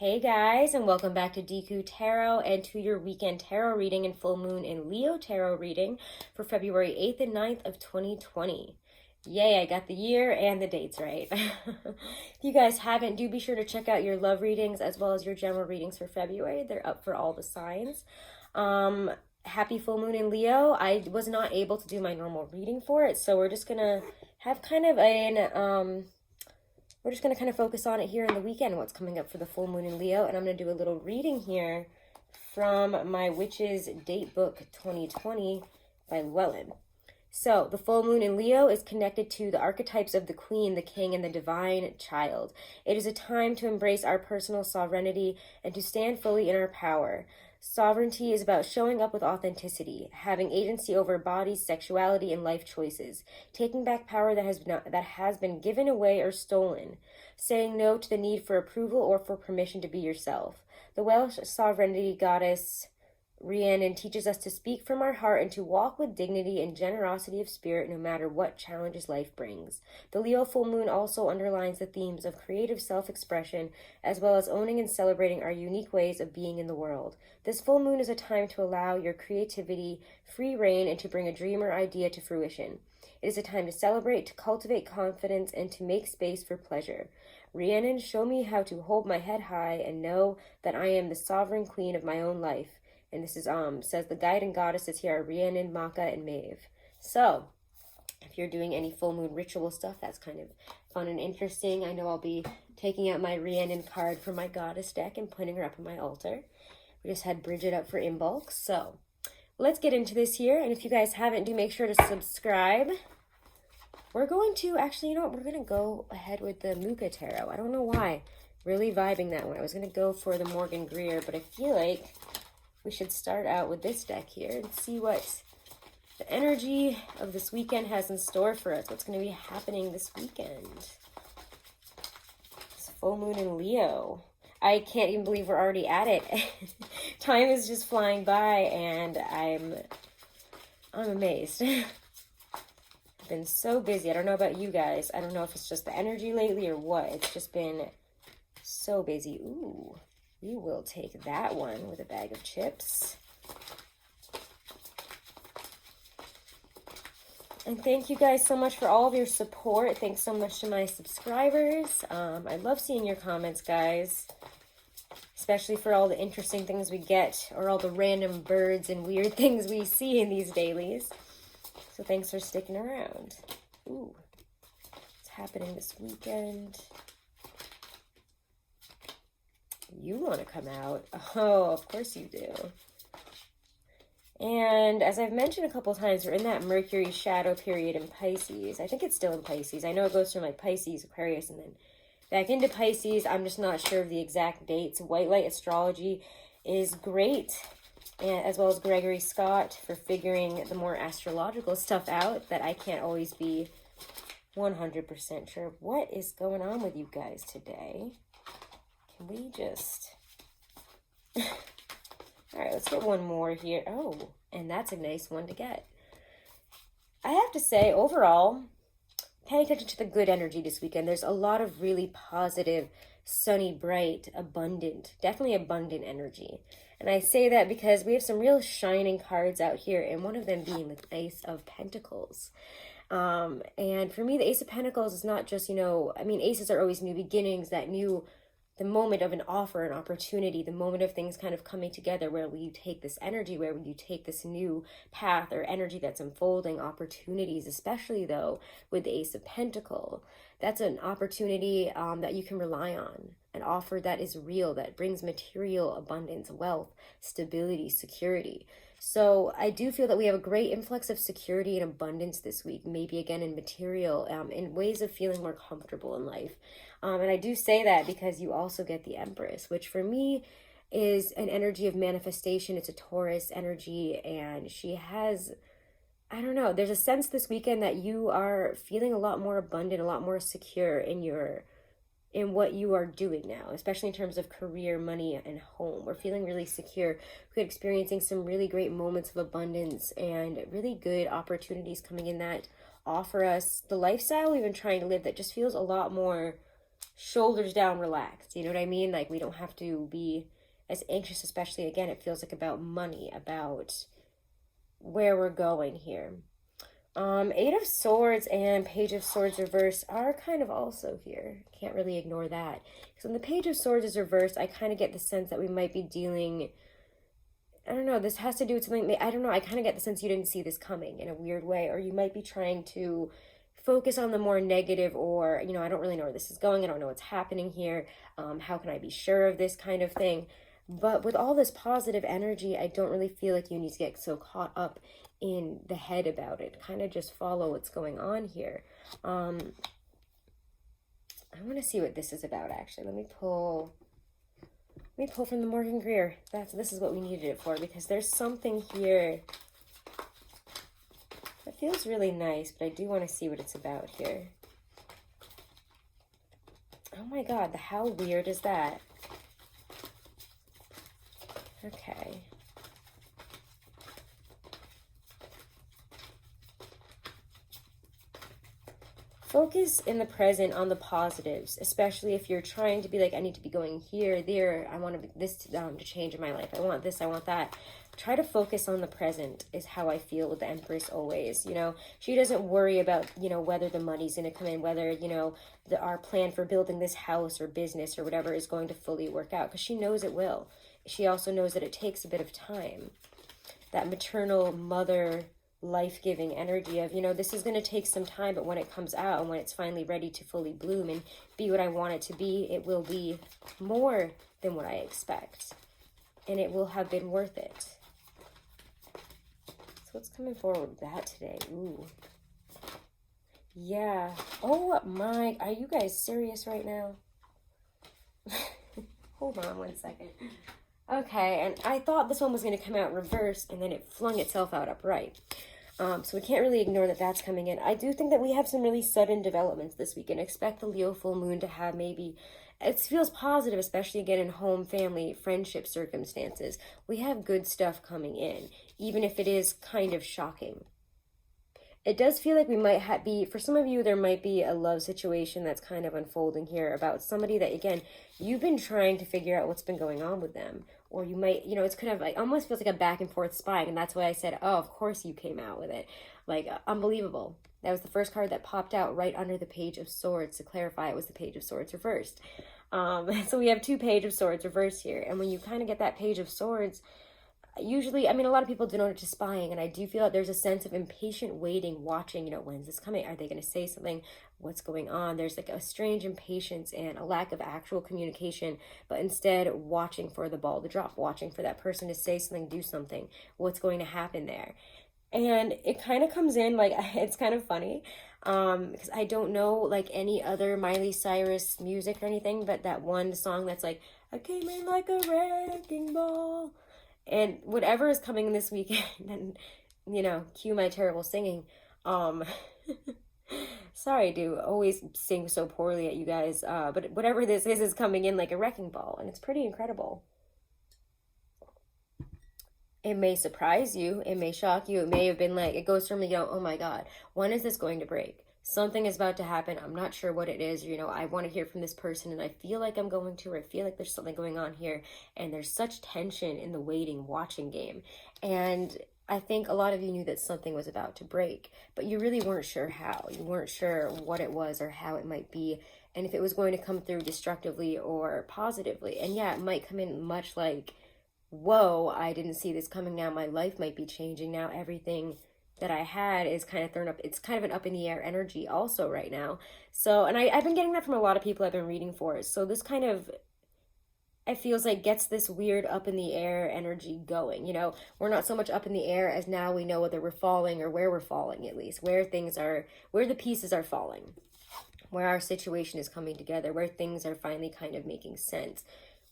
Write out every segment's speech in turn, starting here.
Hey guys, and welcome back to Deku Tarot and to your weekend tarot reading and full moon in Leo tarot reading for February 8th and 9th of 2020. Yay, I got the year and the dates right. If you guys haven't, do be sure to check out your love readings as well as your general readings for February. They're up for all the signs. Happy full moon in Leo. I was not able to do my normal reading for it, so we're just gonna have kind of we're just going to kind of focus on it here in the weekend, what's coming up for the full moon in Leo. And I'm going to do a little reading here from my Witch's Date Book 2020 by Llewellyn. So, the full moon in Leo is connected to the archetypes of the queen, the king, and the divine child. It is a time to embrace our personal sovereignty and to stand fully in our power. Sovereignty is about showing up with authenticity, having agency over bodies, sexuality, and life choices, taking back power that has been given away or stolen, saying no to the need for approval or for permission to be yourself. The Welsh sovereignty goddess Rhiannon teaches us to speak from our heart and to walk with dignity and generosity of spirit no matter what challenges life brings. The Leo full moon also underlines the themes of creative self-expression as well as owning and celebrating our unique ways of being in the world. This full moon is a time to allow your creativity free rein and to bring a dream or idea to fruition. It is a time to celebrate, to cultivate confidence, and to make space for pleasure. Rhiannon, show me how to hold my head high and know that I am the sovereign queen of my own life. And this is, says the guide and goddesses here are Rhiannon, Maka, and Maeve. So, if you're doing any full moon ritual stuff, that's kind of fun and interesting. I know I'll be taking out my Rhiannon card from my goddess deck and putting her up on my altar. We just had Bridget up for in bulk. So, let's get into this here. And if you guys haven't, do make sure to subscribe. We're going to, actually, you know what? We're going to go ahead with the Muka Tarot. I don't know why. Really vibing that one. I was going to go for the Morgan Greer, but I feel like we should start out with this deck here and see what the energy of this weekend has in store for us. What's going to be happening this weekend. It's full moon in Leo. I can't even believe we're already at it. Time is just flying by and I'm amazed. I've been so busy. I don't know about you guys. I don't know if it's just the energy lately or what. It's just been so busy. Ooh. We will take that one with a bag of chips. And thank you guys so much for all of your support. Thanks so much to my subscribers. I love seeing your comments, guys. Especially for all the interesting things we get or all the random birds and weird things we see in these dailies. So thanks for sticking around. Ooh, what's happening this weekend? You want to come out. Oh, of course you do. And as I've mentioned a couple times, we're in that Mercury shadow period in Pisces. I think it's still in Pisces. I know it goes from like Pisces, Aquarius, and then back into Pisces. I'm just not sure of the exact dates. White light astrology is great, and as well as Gregory Scott for figuring the more astrological stuff out that I can't always be 100% sure. What is going on with you guys today? We just all right, let's get one more here. Oh, and that's a nice one to get. I have to say, overall, pay attention to the good energy this weekend. There's a lot of really positive, sunny, bright, abundant, definitely abundant energy. And I say that because we have some real shining cards out here, and one of them being the Ace of Pentacles. And for me, the Ace of Pentacles is not just, I mean, aces are always new beginnings, the moment of an offer, an opportunity, the moment of things kind of coming together. Where will you take this energy? Where will you take this new path or energy that's unfolding? Opportunities, especially though with the Ace of Pentacles. That's an opportunity that you can rely on. An offer that is real, that brings material abundance, wealth, stability, security. So I do feel that we have a great influx of security and abundance this week, maybe again in material, in ways of feeling more comfortable in life. And I do say that because you also get the Empress, which for me is an energy of manifestation. It's a Taurus energy, and she has, I don't know, there's a sense this weekend that you are feeling a lot more abundant, a lot more secure in what you are doing now, especially in terms of career, money, and home. We're feeling really secure. We're experiencing some really great moments of abundance and really good opportunities coming in that offer us the lifestyle we've been trying to live that just feels a lot more shoulders down, relaxed. You know what I mean? Like, we don't have to be as anxious, especially, again, it feels like about money, about where we're going here. Eight of Swords and Page of Swords reverse are kind of also here. Can't really ignore that. So when the Page of Swords is reversed, I kind of get the sense that we might be dealing, I don't know, this has to do with something, I don't know, I kind of get the sense you didn't see this coming in a weird way, or you might be trying to focus on the more negative, or, you know, I don't really know where this is going, I don't know what's happening here, how can I be sure of this kind of thing. But with all this positive energy, I don't really feel like you need to get so caught up in the head about it. Kind of just follow what's going on here. I want to see what this is about, actually. Let me pull from the Morgan Greer. This is what we needed it for, because there's something here that feels really nice, but I do want to see what it's about here. Oh my God, how weird is that? Okay. Focus in the present on the positives, especially if you're trying to be like, I need to be going here, there, I want this to change in my life, I want this, I want that. Try to focus on the present is how I feel with the Empress always. You know, she doesn't worry about, you know, whether the money's going to come in, whether, you know, our plan for building this house or business or whatever is going to fully work out, because she knows it will. She also knows that it takes a bit of time. That maternal mother life-giving energy of, you know, this is going to take some time, but when it comes out and when it's finally ready to fully bloom and be what I want it to be, it will be more than what I expect. And it will have been worth it. So what's coming forward with that today? Ooh. Yeah. Oh my, are you guys serious right now? Hold on one second. Okay, and I thought this one was going to come out reversed, and then it flung itself out upright. So we can't really ignore that that's coming in. I do think that we have some really sudden developments this week, and expect the Leo full moon to have maybe, it feels positive, especially again in home, family, friendship circumstances. We have good stuff coming in, even if it is kind of shocking. It does feel like we might be, for some of you, there might be a love situation that's kind of unfolding here about somebody that, again, you've been trying to figure out what's been going on with them. Or you might, you know, it's kind of like, almost feels like a back and forth spying. And that's why I said, oh, of course you came out with it. Like, unbelievable. That was the first card that popped out right under the Page of Swords. To clarify, it was the Page of Swords reversed. So we have two Page of Swords reversed here. And when you kind of get that Page of Swords, usually, I mean, a lot of people denote it to spying, and I do feel that there's a sense of impatient waiting, watching, you know, when's this coming? Are they going to say something? What's going on? There's like a strange impatience and a lack of actual communication, but instead watching for the ball to drop, watching for that person to say something, do something. What's going to happen there? And it kind of comes in, like, it's kind of funny, because I don't know, like, any other Miley Cyrus music or anything, but that one song that's like, I came in like a wrecking ball. And whatever is coming this weekend, and, you know, cue my terrible singing. Sorry to always sing so poorly at you guys, but whatever this is coming in like a wrecking ball, and it's pretty incredible. It may surprise you, it may shock you, it may have been like, it goes from, you know, oh my God, when is this going to break? Something is about to happen. I'm not sure what it is. You know, I want to hear from this person, and I feel like I'm going to, or I feel like there's something going on here. And there's such tension in the waiting, watching game. And I think a lot of you knew that something was about to break, but you really weren't sure how. You weren't sure what it was or how it might be, and if it was going to come through destructively or positively. And yeah, it might come in much like, whoa, I didn't see this coming. Now my life might be changing. Now everything that I had is kind of thrown up. It's kind of an up in the air energy also right now. So, and I've been getting that from a lot of people I've been reading for. So this kind of, it feels like, gets this weird up in the air energy going. You know, we're not so much up in the air as now we know whether we're falling or where we're falling, at least where things are, where the pieces are falling, where our situation is coming together, where things are finally kind of making sense.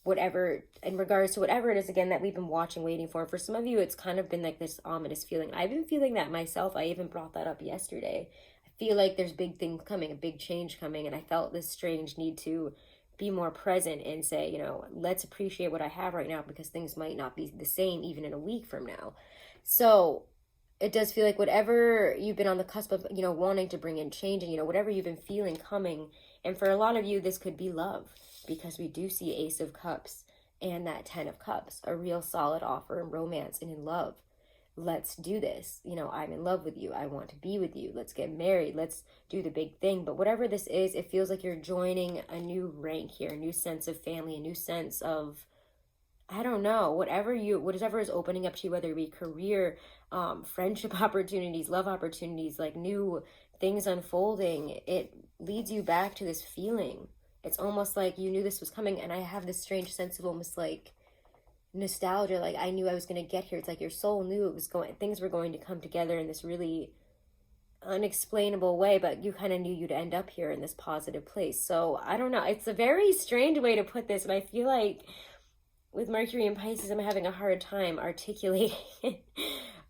Whatever, in regards to whatever it is, again, that we've been watching, waiting for. For some of you, it's kind of been like this ominous feeling. I've been feeling that myself. I even brought that up yesterday. I feel like there's big things coming, a big change coming, and I felt this strange need to be more present and say, you know, let's appreciate what I have right now, because things might not be the same even in a week from now. So it does feel like whatever you've been on the cusp of, you know, wanting to bring in change, and, you know, whatever you've been feeling coming And for a lot of you, this could be love, because we do see Ace of Cups and that 10 of Cups, a real solid offer in romance and in love. Let's do this. You know, I'm in love with you. I want to be with you. Let's get married. Let's do the big thing. But whatever this is, it feels like you're joining a new rank here, a new sense of family, a new sense of, I don't know, whatever is opening up to you, whether it be career, friendship opportunities, love opportunities, like new things unfolding. It leads you back to this feeling. It's almost like you knew this was coming. And I have this strange sense of almost like nostalgia, like I knew I was going to get here. It's like your soul knew things were going to come together in this really unexplainable way, but you kind of knew you'd end up here in this positive place. So I don't know, it's a very strange way to put this, and I feel like with Mercury and Pisces, I'm having a hard time articulating it.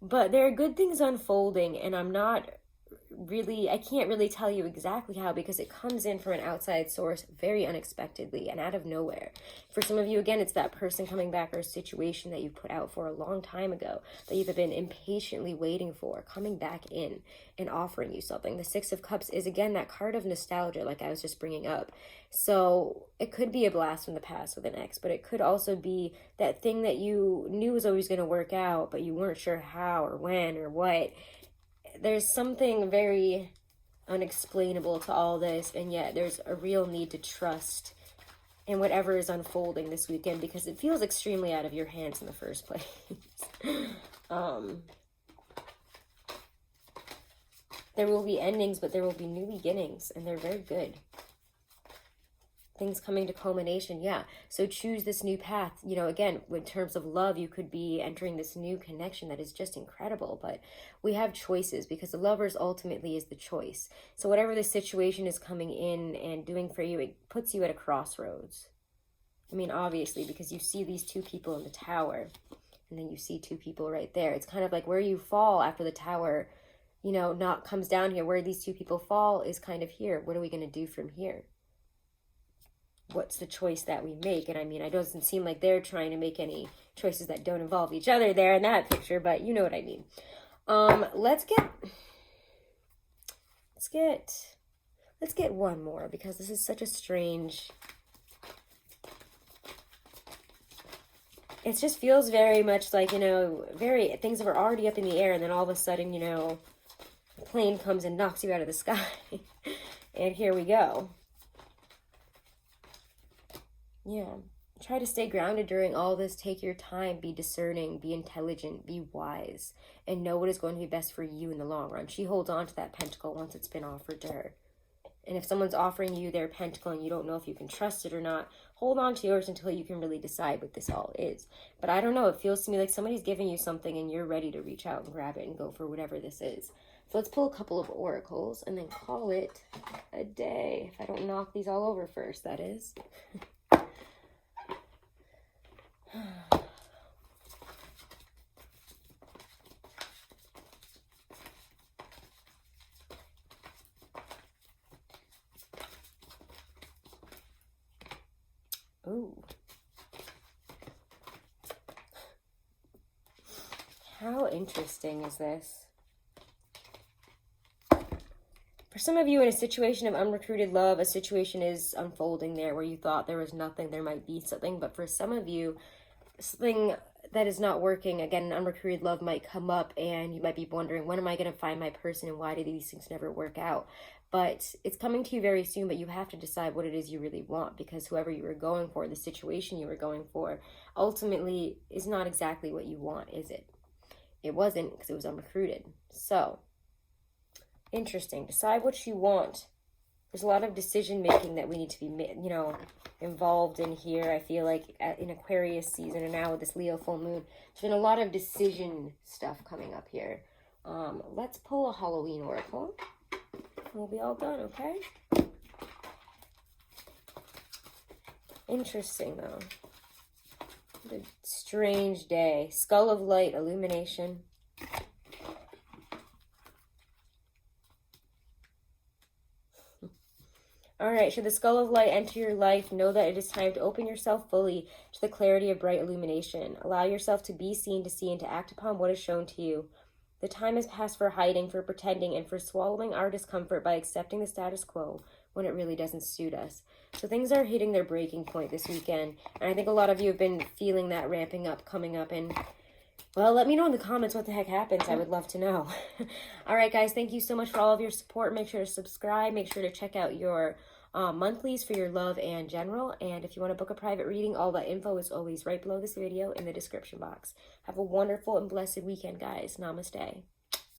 But there are good things unfolding, and I can't really tell you exactly how, because it comes in from an outside source very unexpectedly and out of nowhere. For some of you, again, it's that person coming back, or a situation that you put out for a long time ago that you've been impatiently waiting for, coming back in and offering you something. The Six of Cups is, again, that card of nostalgia, like I was just bringing up. So it could be a blast from the past with an ex, but it could also be that thing that you knew was always going to work out, but you weren't sure how or when or what. There's something very unexplainable to all this, and yet there's a real need to trust in whatever is unfolding this weekend, because it feels extremely out of your hands in the first place. There will be endings, but there will be new beginnings, and they're very good. Things coming to culmination, yeah. So choose this new path. You know, again, in terms of love, you could be entering this new connection that is just incredible. But we have choices, because the Lovers ultimately is the choice. So whatever the situation is coming in and doing for you, it puts you at a crossroads. I mean, obviously, because you see these two people in the tower, and then you see two people right there. It's kind of like where you fall after the tower, you know, not comes down here. Where these two people fall is kind of here. What are we going to do from here? What's the choice that we make? And I mean, it doesn't seem like they're trying to make any choices that don't involve each other there in that picture, but you know what I mean. Let's get one more, because this is such a strange, it just feels very much like, you know, things were already up in the air, and then all of a sudden, you know, a plane comes and knocks you out of the sky. And here we go. Yeah. Try to stay grounded during all this. Take your time. Be discerning. Be intelligent. Be wise. And know what is going to be best for you in the long run. She holds on to that pentacle once it's been offered to her. And if someone's offering you their pentacle and you don't know if you can trust it or not, hold on to yours until you can really decide what this all is. But I don't know. It feels to me like somebody's giving you something and you're ready to reach out and grab it and go for whatever this is. So let's pull a couple of oracles and then call it a day. If I don't knock these all over first, that is. Ooh. How interesting is this? For some of you, in a situation of unrecruited love, a situation is unfolding there where you thought there was nothing, there might be something. But for some of you, something that is not working, again, an unrecruited love might come up, and you might be wondering, when am I going to find my person, and why do these things never work out? But it's coming to you very soon, but you have to decide what it is you really want, because whoever you were going for, the situation you were going for, ultimately is not exactly what you want, is it? It wasn't, because it was unrecruited. So, interesting. Decide what you want. There's a lot of decision making that we need to be, you know, involved in here. I feel like in Aquarius season, and now with this Leo full moon, there's been a lot of decision stuff coming up here. Let's pull a Halloween oracle. We'll be all done, okay? Interesting, though. What a strange day. Skull of light, illumination. All right, should the skull of light enter your life, know that it is time to open yourself fully to the clarity of bright illumination. Allow yourself to be seen, to see, and to act upon what is shown to you. The time has passed for hiding, for pretending, and for swallowing our discomfort by accepting the status quo when it really doesn't suit us. So things are hitting their breaking point this weekend. And I think a lot of you have been feeling that ramping up, coming up. And, well, let me know in the comments what the heck happens. I would love to know. All right, guys, thank you so much for all of your support. Make sure to subscribe. Make sure to check out your monthlies for your love and general. And if you want to book a private reading, all that info is always right below this video in the description box. Have a wonderful and blessed weekend, guys. Namaste.